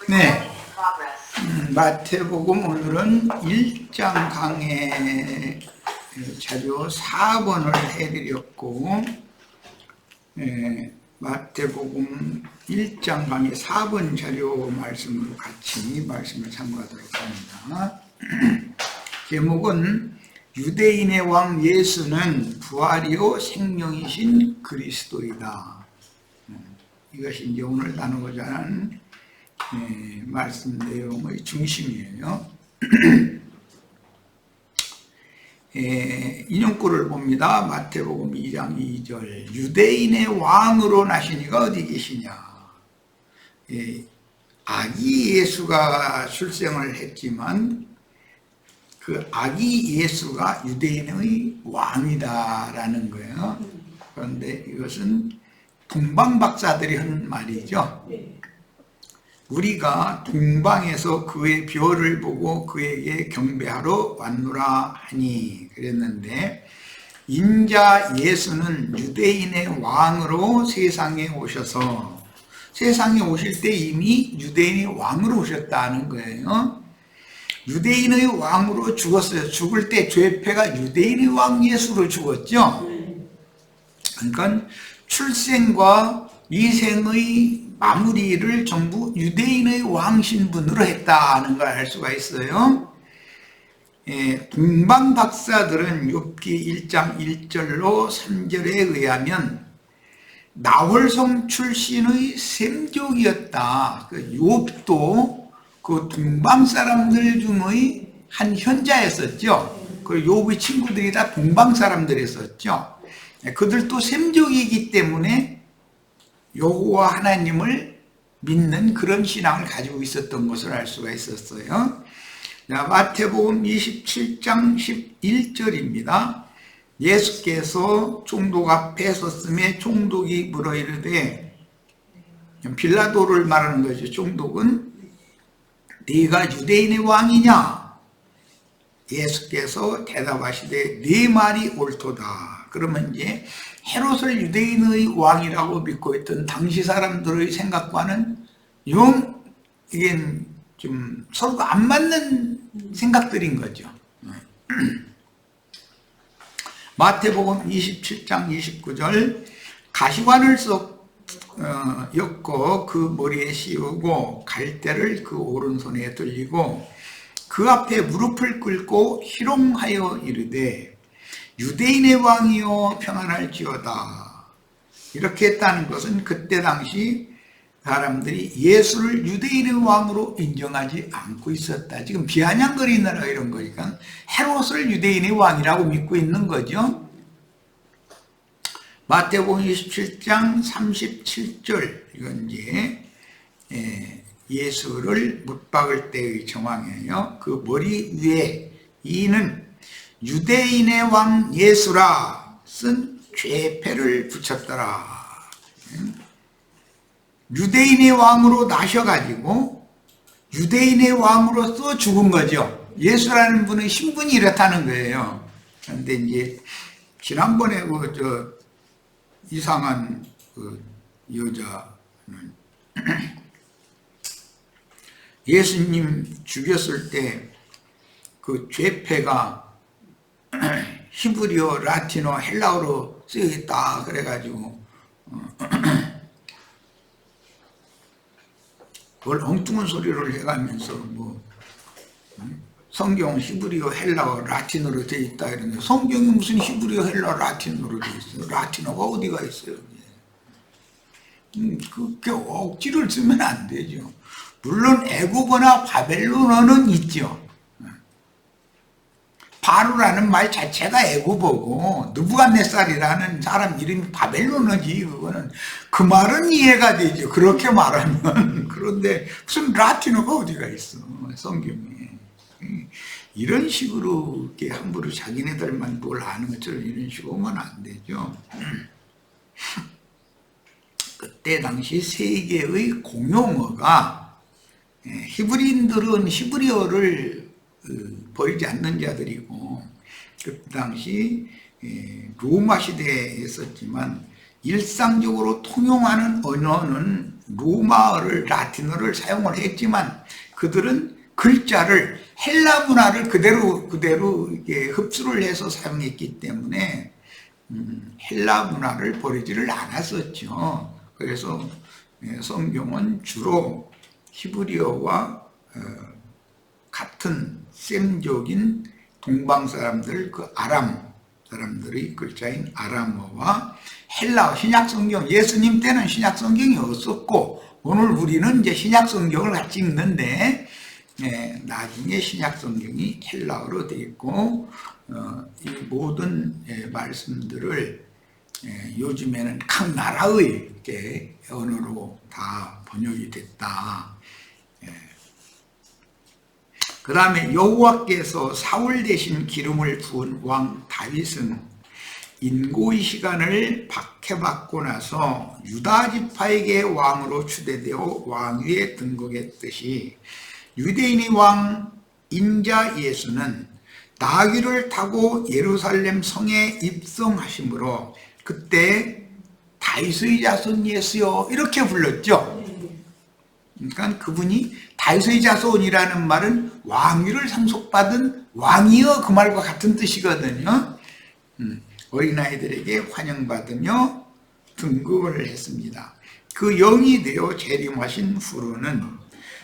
네, 마태복음 오늘은 1장 강해 자료 4번을 해드렸고, 마태복음 1장 강의 4번 자료 말씀으로 같이 말씀을 참고하도록 합니다. 제목은 유대인의 왕 예수는 부활이요 생명이신 그리스도이다. 이것이 이제 오늘 나누고자 하는 말씀 내용의 중심이에요. 인용구를 봅니다. 마태복음 2장 2절 유대인의 왕으로 나시니가 어디 계시냐. 아기 예수가 출생을 했지만 그 아기 예수가 유대인의 왕이다라는 거예요. 그런데 이것은 동방박사들이 한 말이죠. 우리가 동방에서 그의 별을 보고 그에게 경배하러 왔노라 하니 그랬는데, 인자 예수는 유대인의 왕으로 세상에 오셔서, 세상에 오실 때 이미 유대인의 왕으로 오셨다는 거예요. 유대인의 왕으로 죽었어요. 죽을 때 죄패가 유대인의 왕 예수로 죽었죠. 그러니까 출생과 이생의 마무리를 전부 유대인의 왕 신분으로 했다는 걸 알 수가 있어요. 동방 박사들은 욥기 1장 1절로 3절에 의하면 나홀성 출신의 셈족이었다. 욥도 그 동방 사람들 중의 한 현자였었죠. 그 욥의 친구들이 다 동방 사람들이었었죠. 그들도 셈족이기 때문에 여호와 하나님을 믿는 그런 신앙을 가지고 있었던 것을 알 수가 있었어요. 마태복음 27장 11절입니다. 예수께서 총독 앞에 섰음에 총독이 물어 이르되, 빌라도를 말하는 거죠. 총독은 네가 유대인의 왕이냐? 예수께서 대답하시되 네 말이 옳도다. 그러면 이제 헤롯을 유대인의 왕이라고 믿고 있던 당시 사람들의 생각과는 이게 좀 서로가 안 맞는 생각들인 거죠. 마태복음 27장 29절 가시관을 엮어 그 머리에 씌우고 갈대를 그 오른손에 들리고 그 앞에 무릎을 꿇고 희롱하여 이르되 유대인의 왕이여 평안할지어다. 이렇게 했다는 것은 그때 당시 사람들이 예수를 유대인의 왕으로 인정하지 않고 있었다. 지금 비아냥거리느라 이런 거니까 헤롯을 유대인의 왕이라고 믿고 있는 거죠. 마태복음 27장 37절, 이건 이제 예수를 못 박을 때의 정황이에요. 그 머리 위에 이는 유대인의 왕 예수라 쓴 죄패를 붙였더라. 유대인의 왕으로 나셔가지고 유대인의 왕으로서 죽은 거죠. 예수라는 분의 신분이 이렇다는 거예요. 그런데 이제 지난번에 이상한 여자는 예수님 죽였을 때 그 죄패가 히브리어, 라틴어, 헬라어로 쓰여있다 그래가지고 그걸 엉뚱한 소리를 해가면서 성경 히브리어, 헬라어, 라틴어로 되어 있다 이러는데, 성경이 무슨 히브리어, 헬라어, 라틴어로 되어 있어요? 라틴어가 어디가 있어요? 그렇게 억지를 쓰면 안 되죠. 물론 애국어나 바벨론어는 있죠. 바로라는 말 자체가 애굽어고 느부갓네살이라는 사람 이름이 바벨론어지. 그거는 그 말은 이해가 되죠. 그렇게 말하면. 그런데 무슨 라틴어가 어디가 있어 성경에. 이런 식으로 이렇게 함부로 자기네들만 뭘 아는 것처럼 이런 식으로 오면 안 되죠. 그때 당시 세계의 공용어가, 히브리인들은 히브리어를 버리지 않는 자들이고, 그 당시 로마 시대에 있었지만 일상적으로 통용하는 언어는 로마어를 라틴어를 사용을 했지만 그들은 글자를 헬라 문화를 그대로 이렇게 흡수를 해서 사용했기 때문에 헬라 문화를 버리지를 않았었죠. 그래서 성경은 주로 히브리어와 같은 셈적인 동방 사람들, 그 아람 사람들의 글자인 아람어와 헬라어, 신약 성경, 예수님 때는 신약 성경이 없었고 오늘 우리는 이제 신약 성경을 같이 읽는데 나중에 신약 성경이 헬라어로 되어 있고 이 모든 말씀들을 요즘에는 각 나라의 언어로 다 번역이 됐다. 그 다음에 여호와께서 사울 대신 기름을 부은 왕 다윗은 인고의 시간을 박해받고 나서 유다 지파에게 왕으로 추대되어 왕위에 등극했듯이 유대인의 왕 인자 예수는 나귀를 타고 예루살렘 성에 입성하심으로 그때 다윗의 자손 예수여 이렇게 불렀죠. 그러니까 그분이 다윗의 자손이라는 말은 왕위를 상속받은 왕이여 그 말과 같은 뜻이거든요. 어린아이들에게 환영받으며 등극을 했습니다. 그 영이 되어 재림하신 후로는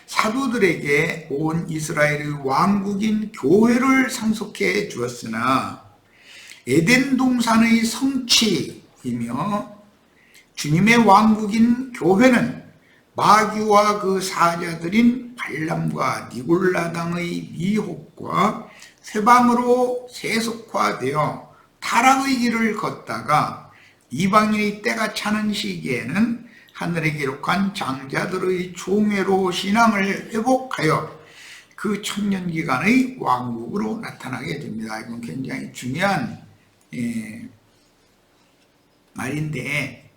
사도들에게 온 이스라엘의 왕국인 교회를 상속해 주었으나 에덴 동산의 성취이며 주님의 왕국인 교회는 마귀와 그 사자들인 발람과 니골라당의 미혹과 쇠방으로 세속화되어 타락의 길을 걷다가 이방인의 때가 차는 시기에는 하늘에 기록한 장자들의 총회로 신앙을 회복하여 그 천년기간의 왕국으로 나타나게 됩니다. 이건 굉장히 중요한 말인데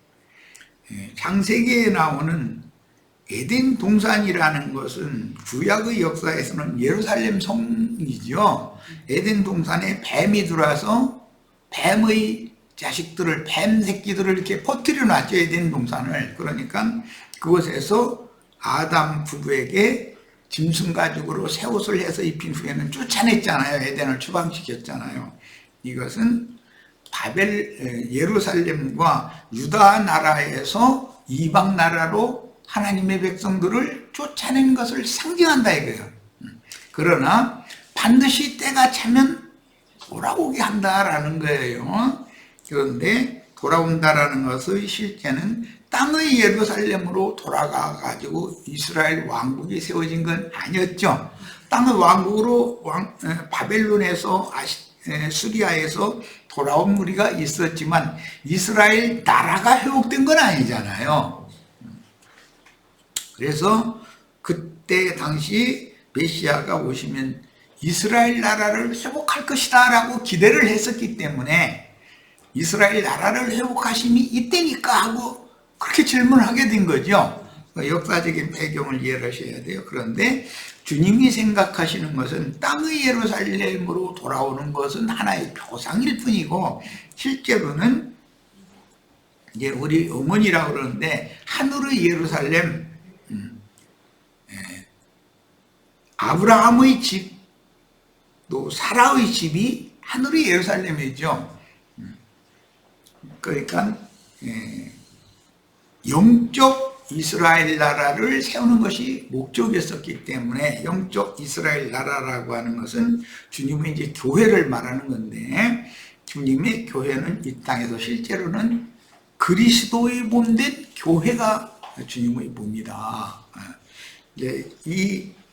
창세기에 나오는 에덴 동산이라는 것은 구약의 역사에서는 예루살렘 성이죠. 에덴 동산에 뱀이 들어와서 뱀의 자식들을, 뱀 새끼들을 이렇게 퍼뜨려 놨죠. 에덴 동산을. 그러니까 그곳에서 아담 부부에게 짐승 가죽으로 새 옷을 해서 입힌 후에는 쫓아냈잖아요. 에덴을 추방시켰잖아요. 이것은 예루살렘과 유다 나라에서 이방 나라로 하나님의 백성들을 쫓아낸 것을 상징한다 이거예요. 그러나 반드시 때가 차면 돌아오게 한다라는 거예요. 그런데 돌아온다라는 것의 실제는 땅의 예루살렘으로 돌아가 가지고 이스라엘 왕국이 세워진 건 아니었죠. 땅의 왕국으로 바벨론에서 수리아에서 돌아온 무리가 있었지만 이스라엘 나라가 회복된 건 아니잖아요. 그래서 그때 당시 메시아가 오시면 이스라엘 나라를 회복할 것이다 라고 기대를 했었기 때문에 이스라엘 나라를 회복하심이 이때니까 하고 그렇게 질문하게 된 거죠. 역사적인 배경을 이해하셔야 돼요. 그런데 주님이 생각하시는 것은 땅의 예루살렘으로 돌아오는 것은 하나의 표상일 뿐이고 실제로는 이제 우리 어머니라고 그러는데 하늘의 예루살렘, 아브라함의 집, 또 사라의 집이 하늘의 예루살렘이죠. 그러니까 영적 이스라엘 나라를 세우는 것이 목적이었었기 때문에 영적 이스라엘 나라라고 하는 것은 주님의 이제 교회를 말하는 건데 주님의 교회는 이 땅에서 실제로는 그리스도의 몸된 교회가 주님의 몸이다. 이제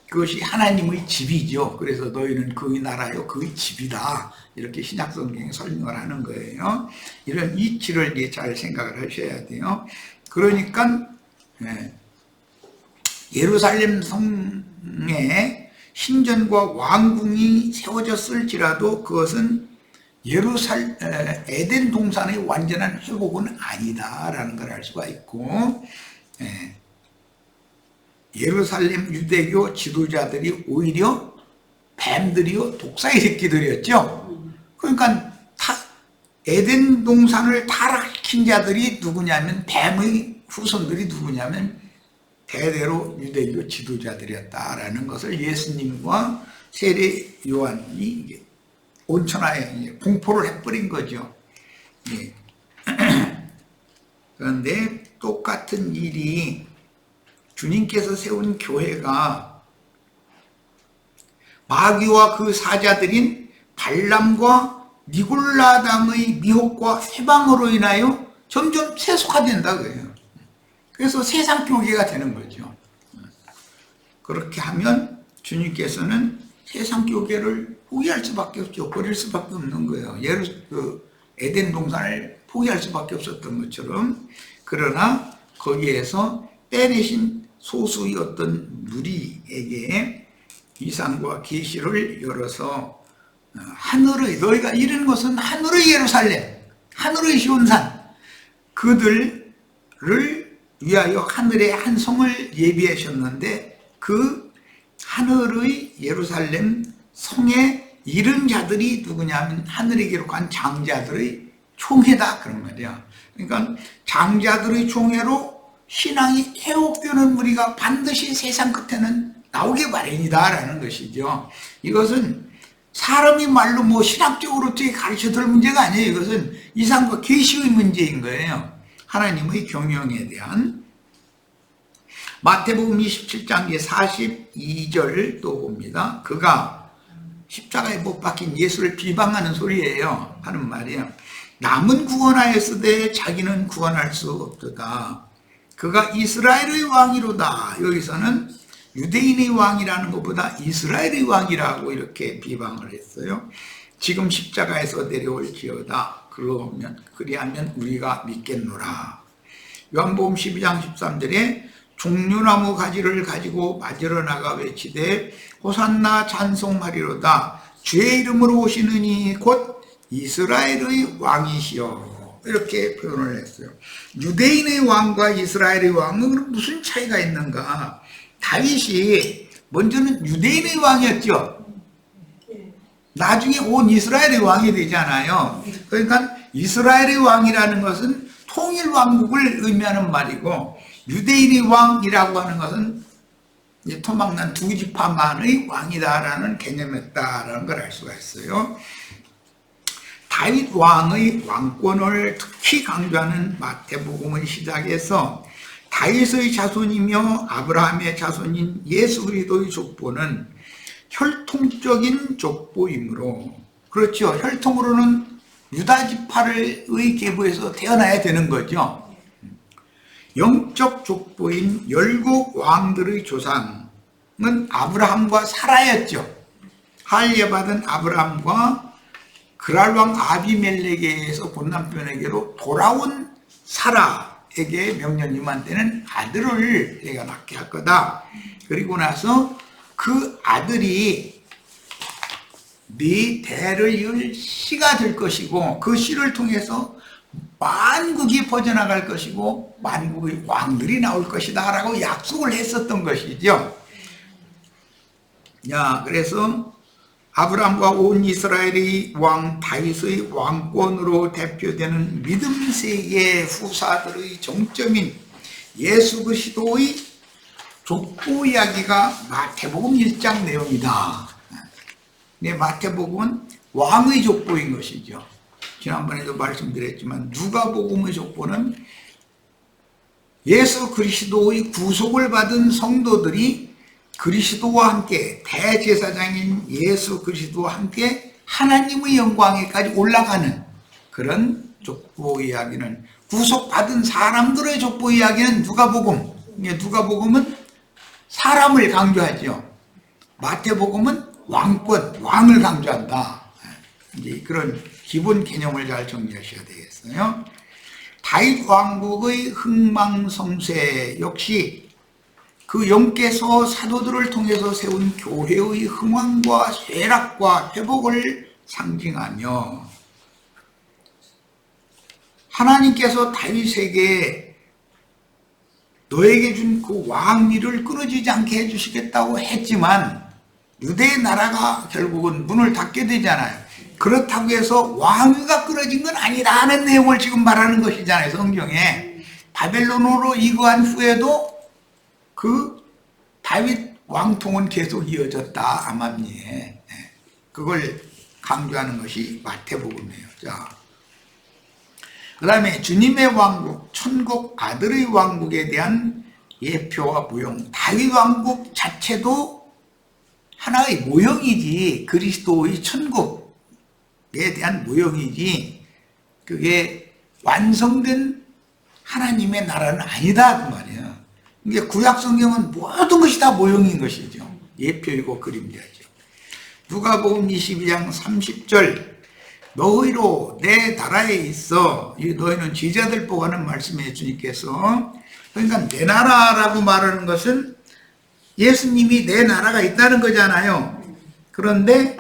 그것이 하나님의 집이죠. 그래서 너희는 그의 나라요, 그의 집이다. 이렇게 신약성경에 설명을 하는 거예요. 이런 이치를 이제 잘 생각을 하셔야 돼요. 그러니까 예루살렘 성에 신전과 왕궁이 세워졌을지라도 그것은 에덴 동산의 완전한 회복은 아니다라는 걸 알 수가 있고 예루살렘 유대교 지도자들이 오히려 뱀들이요 독사의 새끼들이었죠. 그러니까 에덴 동산을 타락시킨 시킨 자들이 누구냐면 뱀의 후손들이 누구냐면 대대로 유대교 지도자들이었다라는 것을 예수님과 세례 요한이 온천하에 공포를 해버린 거죠. 예. 그런데 똑같은 일이 주님께서 세운 교회가 마귀와 그 사자들인 발람과 니골라당의 미혹과 회방으로 인하여 점점 세속화된다고요. 그래서 세상 교계가 되는 거죠. 그렇게 하면 주님께서는 세상 교계를 포기할 수밖에 없죠. 버릴 수밖에 없는 거예요. 에덴 동산을 포기할 수밖에 없었던 것처럼. 그러나 거기에서 빼내신 소수의 어떤 무리에게 이상과 계시를 열어서 하늘의, 너희가 이른 것은 하늘의 예루살렘, 하늘의 시온산, 그들을 위하여 하늘의 한 성을 예비하셨는데 그 하늘의 예루살렘 성에 이른 자들이 누구냐면 하늘에 기록한 장자들의 총회다 그런 말이야. 그러니까 장자들의 총회로 신앙이 회복되는 무리가 반드시 세상 끝에는 나오기 마련이다라는 것이죠. 이것은 사람이 말로 뭐 신학적으로 어떻게 가르쳐줄 문제가 아니에요. 이것은 이상과 계시의 문제인 거예요. 하나님의 경영에 대한. 마태복음 27장 42절 또 봅니다. 그가 십자가에 못 박힌 예수를 비방하는 소리예요. 하는 말이에요. 남은 구원하였으되 자기는 구원할 수 없도다. 그가 이스라엘의 왕이로다. 여기서는 유대인의 왕이라는 것보다 이스라엘의 왕이라고 이렇게 비방을 했어요. 지금 십자가에서 내려올지어다. 그리하면 우리가 믿겠노라. 요한복음 12장 13절에 종려나무 가지를 가지고 맞으러 나가 외치되 호산나 찬송하리로다. 주의 이름으로 오시느니 곧 이스라엘의 왕이시여. 이렇게 표현을 했어요. 유대인의 왕과 이스라엘의 왕은 무슨 차이가 있는가? 다윗이 먼저는 유대인의 왕이었죠. 나중에 온 이스라엘의 왕이 되잖아요. 그러니까 이스라엘의 왕이라는 것은 통일 왕국을 의미하는 말이고, 유대인의 왕이라고 하는 것은 토막난 두 지파만의 왕이다라는 개념이었다라는 걸 알 수가 있어요. 다윗 왕의 왕권을 특히 강조하는 마태복음을 시작해서 다윗의 자손이며 아브라함의 자손인 예수 그리스도의 족보는 혈통적인 족보이므로, 그렇죠. 혈통으로는 유다 지파의 계보에서 태어나야 되는 거죠. 영적 족보인 열국 왕들의 조상은 아브라함과 사라였죠. 할례 받은 아브라함과 그랄 왕 아비멜렉에게서 본남편에게로 돌아온 사라에게 명령님한 때는 아들을 내가 낳게 할 거다. 그리고 나서 그 아들이 네 대를 이을 씨가 될 것이고 그 씨를 통해서 만국이 퍼져나갈 것이고 만국의 왕들이 나올 것이다 라고 약속을 했었던 것이죠. 그래서 아브라함과 온 이스라엘의 왕 다윗의 왕권으로 대표되는 믿음 세계 후사들의 정점인 예수 그리스도의 족보 이야기가 마태복음 1장 내용이다. 마태복음은 왕의 족보인 것이죠. 지난번에도 말씀드렸지만 누가복음의 족보는 예수 그리스도의 구속을 받은 성도들이 그리스도와 함께 대제사장인 예수 그리스도와 함께 하나님의 영광에까지 올라가는 그런 족보 이야기는, 구속받은 사람들의 족보 이야기는 누가복음. 누가복음은 사람을 강조하죠. 마태복음은 왕권, 왕을 강조한다. 이제 그런 기본 개념을 잘 정리하셔야 되겠어요. 다윗 왕국의 흥망성쇠 역시 그 영께서 사도들을 통해서 세운 교회의 흥왕과 쇠락과 회복을 상징하며, 하나님께서 다윗에게 너에게 준 그 왕위를 끊어지지 않게 해주시겠다고 했지만 유대의 나라가 결국은 문을 닫게 되잖아요. 그렇다고 해서 왕위가 끊어진 건 아니다 하는 내용을 지금 말하는 것이잖아요, 성경에. 바벨론으로 이거한 후에도 그 다윗 왕통은 계속 이어졌다, 암암리에. 그걸 강조하는 것이 마태복음이에요. 자, 그 다음에 주님의 왕국, 천국 아들의 왕국에 대한 예표와 모형. 다윗 왕국 자체도 하나의 모형이지, 그리스도의 천국에 대한 모형이지, 그게 완성된 하나님의 나라는 아니다, 그 말이에요. 이게 구약 성경은 모든 것이 다 모형인 것이죠. 예표이고 그림자죠. 누가복음 22장 30절, 너희로 내 나라에 있어. 너희는 제자들 보고 하는 말씀이에요, 주님께서. 그러니까 내 나라라고 말하는 것은 예수님이 내 나라가 있다는 거잖아요. 그런데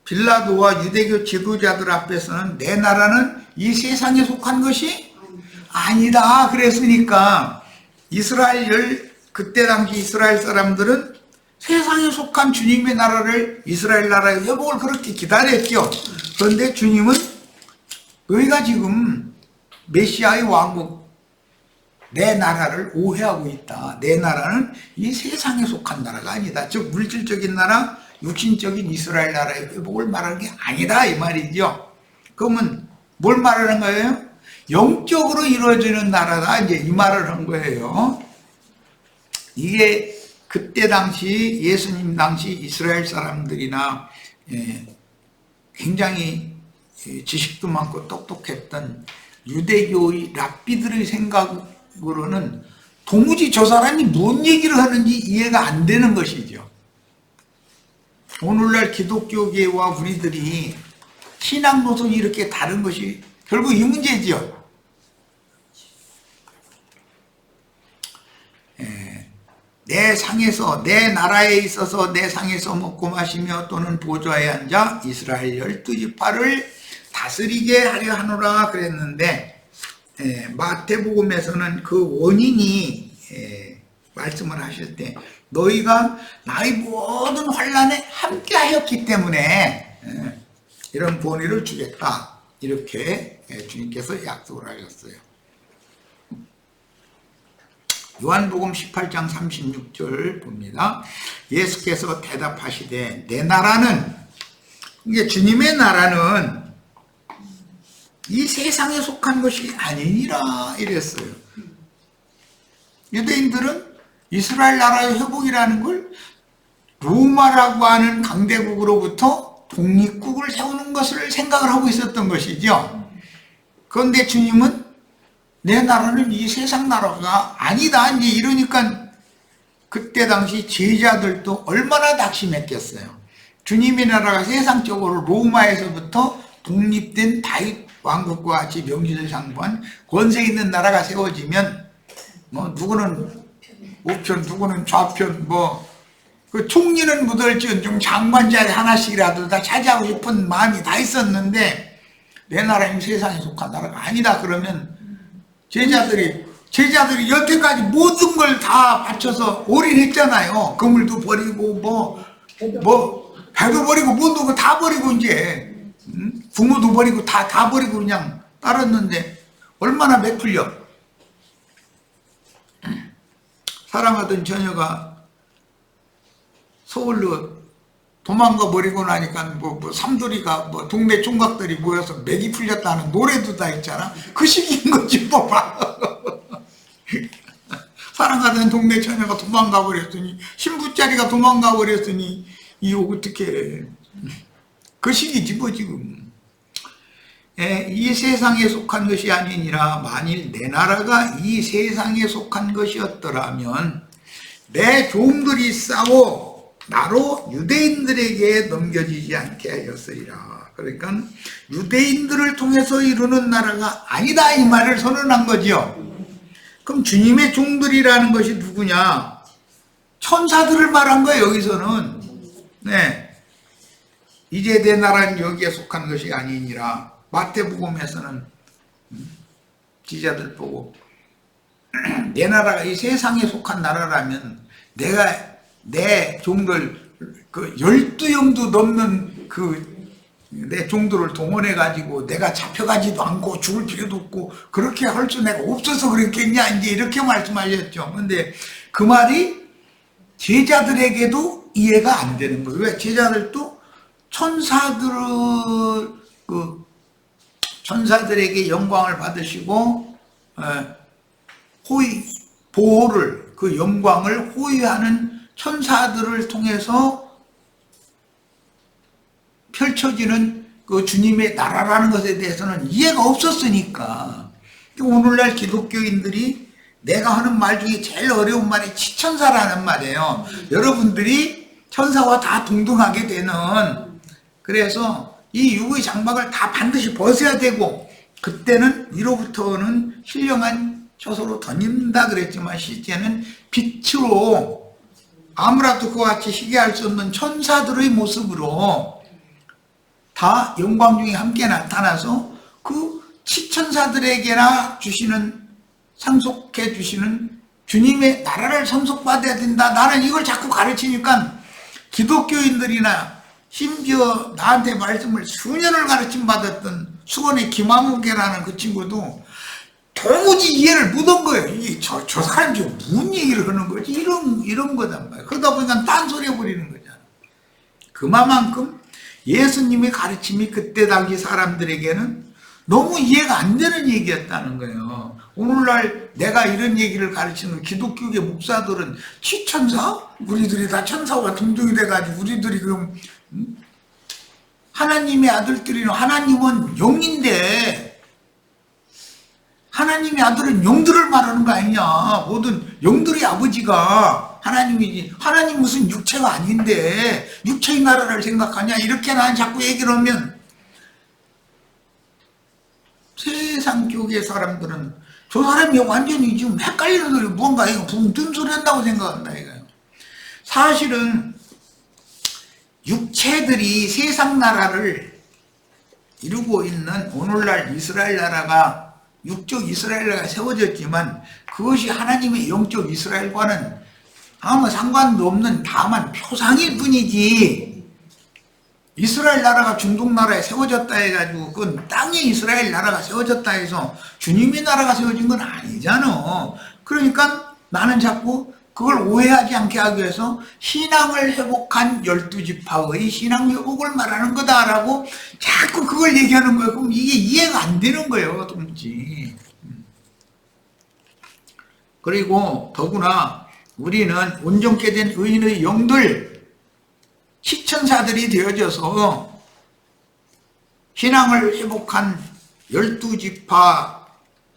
빌라도와 유대교 지도자들 앞에서는 내 나라는 이 세상에 속한 것이 아니다 그랬으니까, 그때 당시 이스라엘 사람들은 세상에 속한 주님의 나라를, 이스라엘 나라의 회복을 그렇게 기다렸죠. 그런데 주님은 너희가 지금 메시아의 왕국, 내 나라를 오해하고 있다. 내 나라는 이 세상에 속한 나라가 아니다. 즉 물질적인 나라, 육신적인 이스라엘 나라의 회복을 말하는 게 아니다, 이 말이죠. 그러면 뭘 말하는 거예요? 영적으로 이루어지는 나라다, 이제 이 말을 한 거예요. 이게 그때 당시, 예수님 당시 이스라엘 사람들이나 굉장히 지식도 많고 똑똑했던 유대교의 랍비들의 생각으로는 도무지 저 사람이 뭔 얘기를 하는지 이해가 안 되는 것이죠. 오늘날 기독교계와 우리들이 신앙 노선이 이렇게 다른 것이 결국 이 문제죠. 내 상에서, 내 나라에 있어서 내 상에서 먹고 마시며 또는 보좌에 앉아 이스라엘 12지파를 다스리게 하려 하노라 그랬는데, 마태복음에서는 그 원인이 말씀을 하실 때 너희가 나의 모든 환난에 함께하였기 때문에 이런 권위를 주겠다, 이렇게 주님께서 약속을 하셨어요. 요한복음 18장 36절 봅니다. 예수께서 대답하시되 내 나라는, 이게 주님의 나라는 이 세상에 속한 것이 아니니라 이랬어요. 유대인들은 이스라엘 나라의 회복이라는 걸 로마라고 하는 강대국으로부터 독립국을 세우는 것을 생각을 하고 있었던 것이죠. 그런데 주님은 내 나라는 이 세상 나라가 아니다, 이제 이러니까 그때 당시 제자들도 얼마나 낙심했겠어요. 주님의 나라가 세상적으로 로마에서부터 독립된 다윗 왕국과 같이 명제를 상부한 권세 있는 나라가 세워지면 뭐 누구는 우편, 누구는 좌편, 그 총리는 묻을지언정 장관 자리 하나씩이라도 다 차지하고 싶은 마음이 다 있었는데, 내 나라는 세상에 속한 나라가 아니다 그러면 제자들이 여태까지 모든 걸 다 바쳐서 올인했잖아요. 그물도 버리고 배도 버리고 모든 거 다 버리고 이제 부모도 버리고 다 버리고 그냥 따랐는데 얼마나 베풀려. 사랑하던 처녀가 서울로 도망가 버리고 나니까 삼돌이가 동네 총각들이 모여서 맥이 풀렸다는 노래도 다 있잖아. 그 시기인 거지 봐. 사랑하던 동네 처녀가 도망가 버렸으니, 신부짜리가 도망가 버렸으니 이거 어떻게, 그 시기지 지금. 이 세상에 속한 것이 아니니라. 만일 내 나라가 이 세상에 속한 것이었더라면 내 종들이 싸워 나로 유대인들에게 넘겨지지 않게 하였으리라. 그러니까 유대인들을 통해서 이루는 나라가 아니다, 이 말을 선언한 거죠. 그럼 주님의 종들이라는 것이 누구냐? 천사들을 말한 거예요, 여기서는. 이제 내 나라는 여기에 속한 것이 아니니라. 마태복음에서는 지자들 보고 내 나라가 이 세상에 속한 나라라면 내가 내 종들 그 12영도 넘는 내 종들을 동원해 가지고 내가 잡혀가지도 않고 죽을 필요도 없고 그렇게 할 수 내가 없어서 그랬겠냐 이제 이렇게 말씀하셨죠. 근데 그 말이 제자들에게도 이해가 안 되는 거예요. 왜? 제자들도 천사들에게 영광을 받으시고 보호를 그 영광을 호위하는 천사들을 통해서 펼쳐지는 그 주님의 나라라는 것에 대해서는 이해가 없었으니까 오늘날 기독교인들이 내가 하는 말 중에 제일 어려운 말이 치천사라는 말이에요. 여러분들이 천사와 다 동등하게 되는, 그래서 이 육의 장막을 다 반드시 벗어야 되고 그때는 위로부터는 신령한 처소로 던진다 그랬지만 실제는 빛으로 아무라도 그와 같이 희귀할 수 없는 천사들의 모습으로 다 영광 중에 함께 나타나서 그 치천사들에게나 상속해 주시는 주님의 나라를 상속받아야 된다. 나는 이걸 자꾸 가르치니까 기독교인들이나 심지어 나한테 말씀을 수년을 가르침 받았던 수원의 김한무개라는 그 친구도 도무지 이해를 못한 거예요. 저 사람이 무슨 얘기를 하는 거지? 이런 거단 말이에요. 그러다 보니까 딴소리 해버리는 거잖아. 그만큼 예수님의 가르침이 그때 당시 사람들에게는 너무 이해가 안 되는 얘기였다는 거예요. 오늘날 내가 이런 얘기를 가르치는 기독교계 목사들은 치천사? 우리들이 다 천사와 동등이 돼가지고 우리들이 그럼 하나님의 아들들이는, 하나님은 영인데 하나님의 아들은 영들을 말하는 거 아니냐. 모든 영들의 아버지가 하나님이지. 하나님 무슨 육체가 아닌데 육체의 나라를 생각하냐. 이렇게 난 자꾸 얘기를 하면 세상 교계 사람들은 저 사람이 완전히 지금 헷갈리는 소리, 뭔가 이거 붕뜬 소리 한다고 생각한다 이거예요. 사실은 육체들이 세상 나라를 이루고 있는 오늘날 이스라엘 나라가 육적 이스라엘 나라가 세워졌지만 그것이 하나님의 영적 이스라엘과는 아무 상관도 없는 다만 표상일 뿐이지, 이스라엘 나라가 중동 나라에 세워졌다 해가지고 그건 땅에 이스라엘 나라가 세워졌다 해서 주님의 나라가 세워진 건 아니잖아. 그러니까 나는 자꾸 그걸 오해하지 않게 하기 위해서 신앙을 회복한 12지파의 신앙 회복을 말하는 거다라고 자꾸 그걸 얘기하는 거예요. 그럼 이게 이해가 안 되는 거예요, 도무지. 그리고 더구나 우리는 온전케 된 의인의 영들, 시천사들이 되어져서 신앙을 회복한 12지파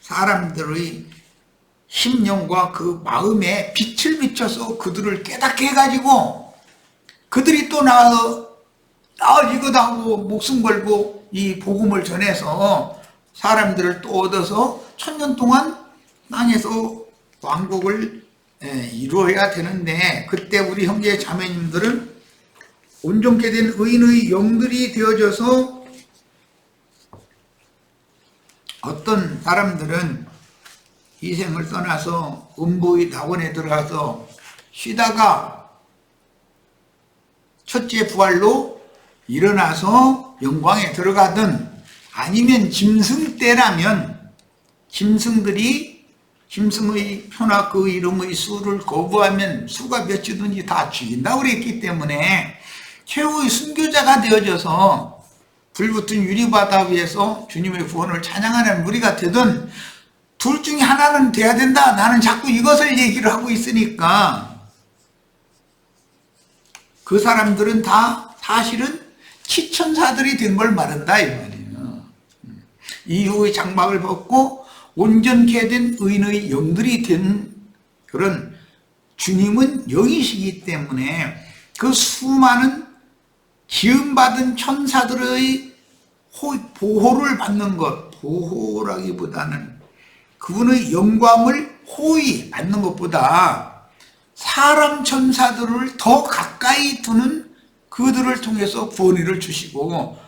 사람들의 심령과 그 마음에 빛을 비춰서 그들을 깨닫게 해가지고 그들이 또 나와서 이거다 하고 목숨 걸고 이 복음을 전해서 사람들을 또 얻어서 1000년 동안 땅에서 왕국을 이루어야 되는데, 그때 우리 형제 자매님들은 온전케 된 의인의 영들이 되어져서 어떤 사람들은 이 생을 떠나서 음부의 낙원에 들어가서 쉬다가 첫째 부활로 일어나서 영광에 들어가든, 아니면 짐승 때라면 짐승의 표나 그 이름의 수를 거부하면 수가 몇 주든지 다 죽인다고 그랬기 때문에 최후의 순교자가 되어져서 불붙은 유리바다 위에서 주님의 구원을 찬양하는 무리가 되든 둘 중에 하나는 돼야 된다. 나는 자꾸 이것을 얘기를 하고 있으니까 그 사람들은 다 사실은 치천사들이 된 걸 말한다 이 말이에요. 이후의 장막을 벗고 온전케 된 의인의 영들이 된 그런 주님은 영이시기 때문에 그 수많은 지음받은 천사들의 보호를 받는 것, 보호라기보다는 그분의 영광을 호의 받는 것보다 사람 천사들을 더 가까이 두는 그들을 통해서 권위를 주시고,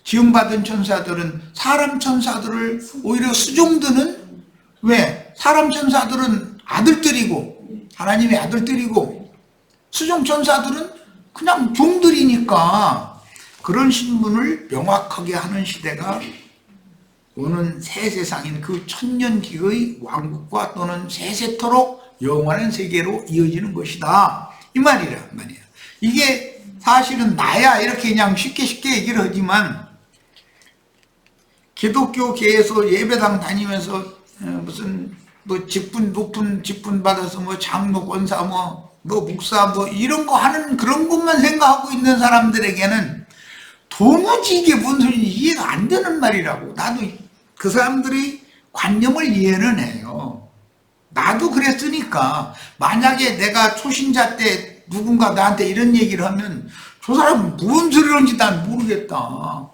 지음받은 천사들은 사람 천사들을 오히려 수종드는, 왜? 사람 천사들은 아들들이고 하나님의 아들들이고 수종 천사들은 그냥 종들이니까 그런 신분을 명확하게 하는 시대가 오는 새 세상인 그 천년기의 왕국과 또는 세세토록 영원한 세계로 이어지는 것이다, 이 말이야. 이게 사실은 나야 이렇게 그냥 쉽게 얘기를 하지만, 기독교계에서 예배당 다니면서 무슨 뭐 직분, 높은 직분 받아서 뭐 장로, 권사, 뭐 목사 뭐 이런 거 하는 그런 것만 생각하고 있는 사람들에게는 도무지 이게 무슨 소리인지 이해가 안 되는 말이라고. 나도 그 사람들의 관념을 이해는 해요. 나도 그랬으니까. 만약에 내가 초신자 때 누군가 나한테 이런 얘기를 하면 저 사람은 무슨 소리를 하는지 난 모르겠다.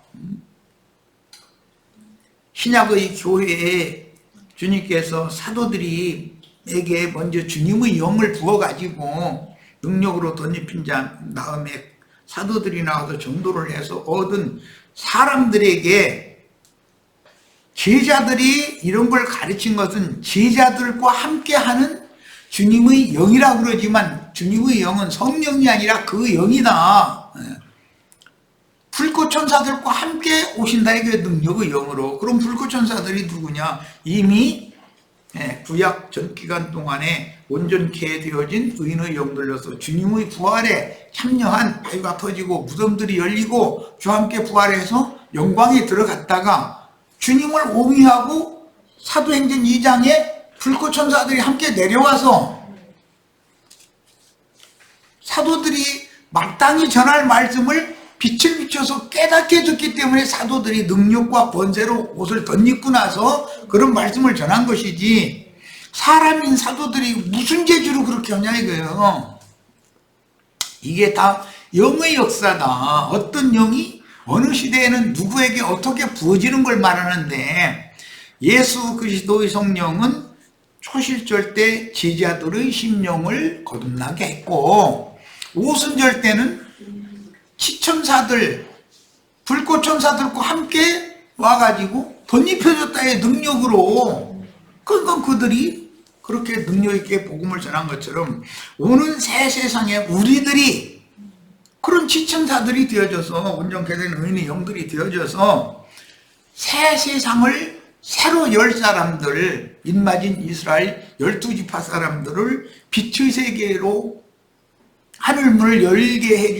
신약의 교회에 주님께서 사도들이에게 먼저 주님의 영을 부어가지고 능력으로 덧입힌 다음에 사도들이 나와서 전도를 해서 얻은 사람들에게, 제자들이 이런 걸 가르친 것은 제자들과 함께하는 주님의 영이라고 그러지만, 주님의 영은 성령이 아니라 그 영이다. 불꽃천사들과 함께 오신다, 이게 능력의 영으로. 그럼 불꽃천사들이 누구냐? 이미 구약 전 기간 동안에 온전케 되어진 의인의 영들로서 주님의 부활에 참여한, 바위가 터지고 무덤들이 열리고 주와 함께 부활해서 영광에 들어갔다가 주님을 오미하고 사도행전 2장에 불꽃천사들이 함께 내려와서 사도들이 마땅히 전할 말씀을 빛을 비춰서 깨닫게 해줬기 때문에 사도들이 능력과 권세로 옷을 덧입고 나서 그런 말씀을 전한 것이지, 사람인 사도들이 무슨 재주로 그렇게 하냐 이거예요. 이게 다 영의 역사다. 어떤 영이 어느 시대에는 누구에게 어떻게 부어지는 걸 말하는데, 예수 그리스도의 성령은 초실절 때 제자들의 심령을 거듭나게 했고, 오순절 때는 치천사들, 불꽃천사들과 함께 와가지고 덧입혀졌다의 능력으로, 그건 그들이 그렇게 능력 있게 복음을 전한 것처럼 오는 새 세상에 우리들이 그런 치천사들이 되어져서, 온전케 된 의인의 영들이 되어져서 새 세상을 새로 열 사람들, 인마진 이스라엘 12지파 사람들을 빛의 세계로 하늘문을 열게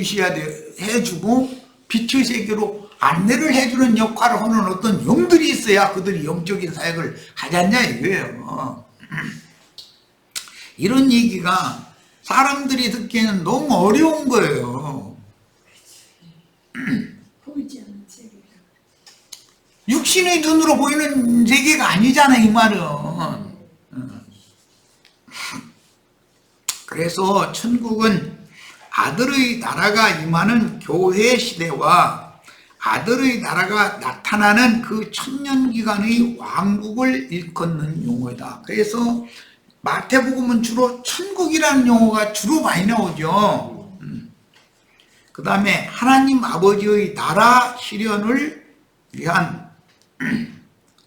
해주고 빛의 세계로 안내를 해주는 역할을 하는 어떤 영들이 있어야 그들이 영적인 사역을 하지 않냐 이거예요. 이런 얘기가 사람들이 듣기에는 너무 어려운 거예요. 육신의 눈으로 보이는 세계가 아니잖아, 이 말은. 그래서 천국은 아들의 나라가 임하는 교회 시대와 아들의 나라가 나타나는 그 천년기간의 왕국을 일컫는 용어다. 그래서 마태복음은 주로 천국이라는 용어가 주로 많이 나오죠. 그 다음에 하나님 아버지의 나라 실현을 위한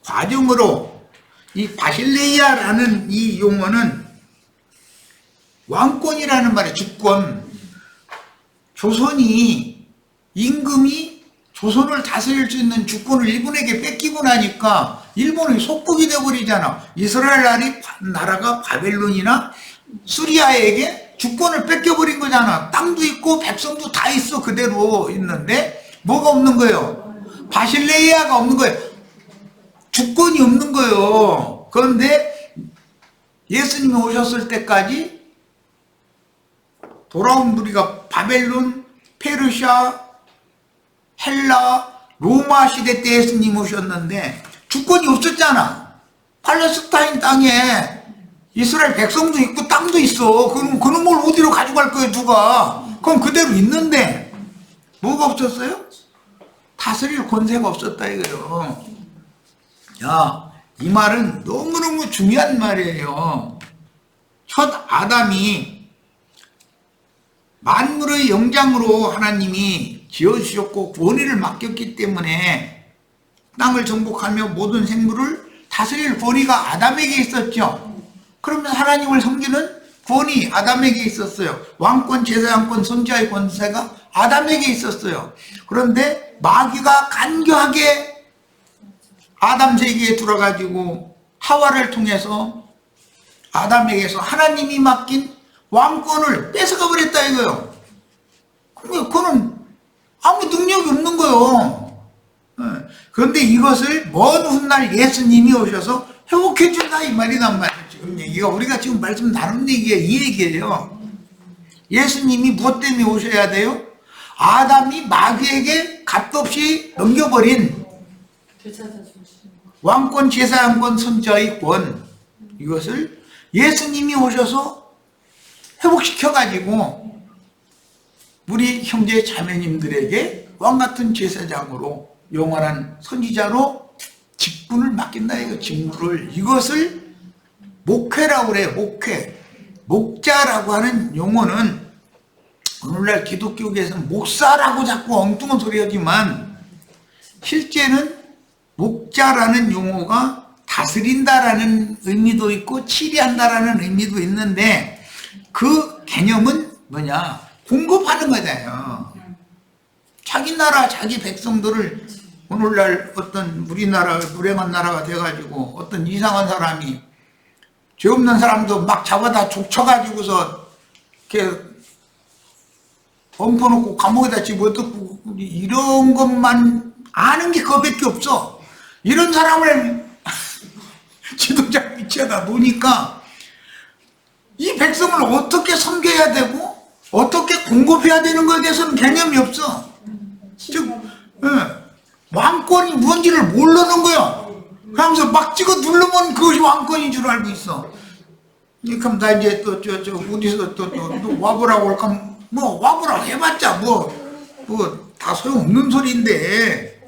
과정으로, 이 바실레이아라는 이 용어는 왕권이라는 말이에요. 주권. 조선이, 임금이 조선을 다스릴 수 있는 주권을 일본에게 뺏기고 나니까 일본의 속국이 되어버리잖아. 이스라엘 나라가 바벨론이나 수리아에게 주권을 뺏겨버린 거잖아. 땅도 있고 백성도 다 있어. 그대로 있는데 뭐가 없는 거예요? 바실레이아가 없는 거예요. 주권이 없는 거예요. 그런데 예수님이 오셨을 때까지 돌아온 우리가 바벨론, 페르시아, 헬라, 로마 시대 때 예수님 오셨는데 주권이 없었잖아. 팔레스타인 땅에 이스라엘 백성도 있고 땅도 있어. 그럼 그런 걸 어디로 가져갈 거예요, 누가? 그럼 그대로 있는데 뭐가 없었어요? 다스릴 권세가 없었다 이거예요. 야, 이 말은 너무너무 중요한 말이에요. 첫 아담이 만물의 영장으로 하나님이 지어주셨고 권위를 맡겼기 때문에 땅을 정복하며 모든 생물을 다스릴 권위가 아담에게 있었죠. 그러면 하나님을 섬기는 권위 아담에게 있었어요. 왕권, 제사장권, 선지자의 권세가 아담에게 있었어요. 그런데 마귀가 간교하게 아담 세계에 들어가지고 하와를 통해서 아담에게서 하나님이 맡긴 왕권을 뺏어가 버렸다 이거요. 그거는 아무 능력이 없는 거요. 그런데 이것을 먼 훗날 예수님이 오셔서 회복해 준다 이 말이란 말이에요. 지금 얘기가 우리가 지금 말씀 나눈 얘기가 이 얘기예요. 예수님이 무엇 때문에 오셔야 돼요? 아담이 마귀에게 값없이 넘겨버린 왕권, 제사장권, 선지자의 권, 이것을 예수님이 오셔서 회복시켜가지고 우리 형제 자매님들에게 왕같은 제사장으로 영원한 선지자로 직분을 맡긴다 이거. 직무를, 이것을 목회라고 그래. 목회, 목자라고 하는 용어는 오늘날 기독교계에서는 목사라고 자꾸 엉뚱한 소리 하지만 실제는 목자라는 용어가 다스린다라는 의미도 있고 치리한다라는 의미도 있는데 그 개념은 뭐냐? 공급하는 거잖아요. 자기 나라, 자기 백성들을 오늘날 어떤 우리나라 불행한 나라가 돼가지고 어떤 이상한 사람이 죄 없는 사람도 막 잡아다 족쳐가지고서 이렇게 엎어놓고 감옥에다 집어넣고 이런 것만 아는 게 그거밖에 없어. 이런 사람을 지도자 위치에다 놓으니까 이 백성을 어떻게 섬겨야 되고 어떻게 공급해야 되는 것에 대해서는 개념이 없어. 즉 왕권이 뭔지를 모르는 거야. 그러면서 막 찍어 누르면 그것이 왕권인 줄 알고 있어. 그럼 나 이제 또 어디서 또 와보라고 할까? 뭐 와보라고 해봤자 뭐 다 소용없는 소리인데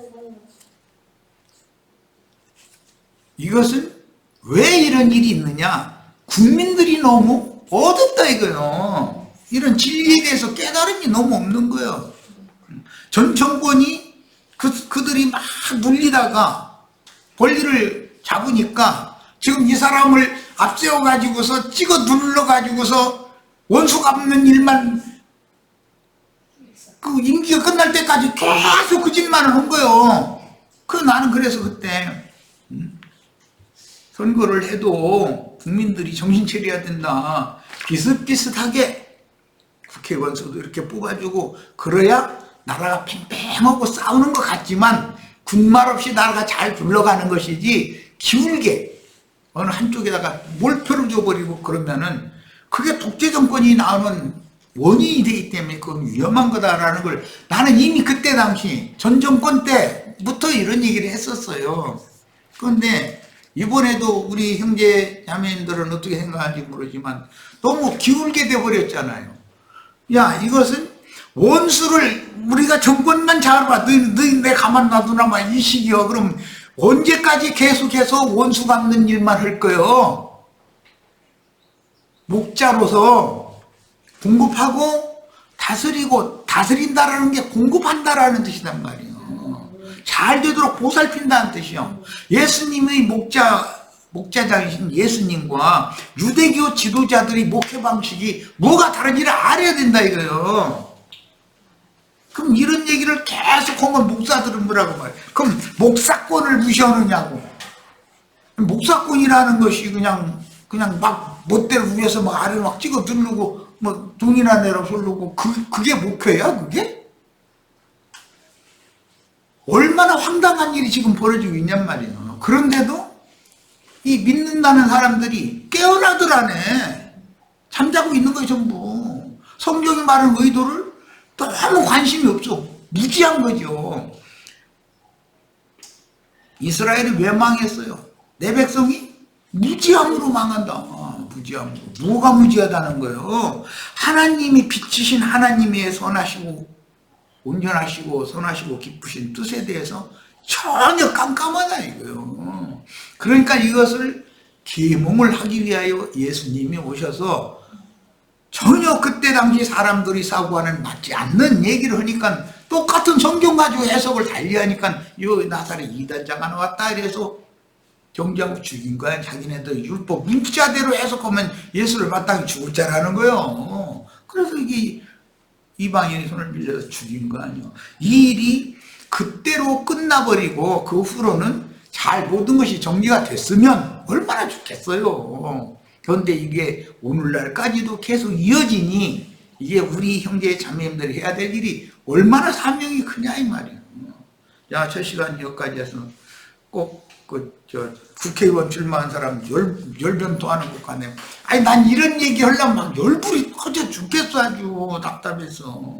이것은 왜 이런 일이 있느냐? 국민들이 너무 어둡다 이거요. 이런 진리에 대해서 깨달음이 너무 없는 거예요. 전 정권이 그들이 막 눌리다가 권리를 잡으니까 지금 이 사람을 앞세워 가지고서 찍어 눌러 가지고서 원수 갚는 일만 그 임기가 끝날 때까지 계속 그 짓만을 한 거예요. 나는 그래서 그때 선거를 해도 국민들이 정신 차려야 된다. 비슷비슷하게 국회의원 수도 이렇게 뽑아주고 그래야 나라가 팽팽하고 싸우는 것 같지만 군말 없이 나라가 잘 굴러가는 것이지 기울게 어느 한쪽에다가 몰표를 줘버리고 그러면은 그게 독재 정권이 나오는 원인이 되기 때문에 그건 위험한 거다라는 걸 나는 이미 그때 당시 전 정권 때부터 이런 얘기를 했었어요. 그런데 이번에도 우리 형제 자매님들은 어떻게 생각하는지 모르지만 너무 기울게 돼버렸잖아요. 야, 이것은 원수를 우리가 정권만 잡아봐. 너희 내 가만 놔두나 마 이 시기요. 그럼 언제까지 계속해서 원수 갚는 일만 할 거요? 목자로서 공급하고 다스리고 다스린다라는 게 공급한다라는 뜻이란 말이에요. 잘 되도록 보살핀다는 뜻이요. 예수님의 목자장이신 예수님과 유대교 지도자들이 목회 방식이 뭐가 다른지를 알아야 된다 이거예요. 그럼 이런 얘기를 계속 하면 목사들은 뭐라고 말해? 그럼 목사권을 무시하느냐고. 목사권이라는 것이 그냥 막 멋대로 위에서 막 아래로 막 찍어 누르고 뭐 돈이나 내라 소르고 그게 목회야 그게? 얼마나 황당한 일이 지금 벌어지고 있냔 말이에요. 그런데도 이 믿는다는 사람들이 깨어나들 하네. 잠자고 있는 거예요 전부. 성경이 말하는 의도를 너무 관심이 없어. 무지한 거죠. 이스라엘이 왜 망했어요? 내 백성이 무지함으로 망한다. 무지함으로. 뭐가 무지하다는 거예요? 하나님이 빛이신 하나님의 선하시고 온전하시고 선하시고 기쁘신 뜻에 대해서 전혀 깜깜하다 이거예요. 그러니까 이것을 계몽을 하기 위하여 예수님이 오셔서 전혀 그때 당시 사람들이 사고하는 맞지 않는 얘기를 하니까 똑같은 성경 가지고 해석을 달리하니까 요 나사렛 이단자가 나왔다 이래서 정지하고 죽인 거야. 자기네들 율법 문자대로 해석하면 예수를 마땅히 죽을 자라는 거예요. 그래서 이게 이방인의 손을 빌려서 죽인 거 아니에요. 이 일이 그때로 끝나버리고 그 후로는 잘 모든 것이 정리가 됐으면 얼마나 좋겠어요. 그런데 이게 오늘날까지도 계속 이어지니 이게 우리 형제 자매님들이 해야 될 일이 얼마나 사명이 크냐 이 말이에요. 야, 저 시간 여기까지 해서 꼭 국회의원 출마한 사람 열변토하는 것 같네. 아니 난 이런 얘기 하려면 막 열불이 터져 죽겠어. 아주 답답해서.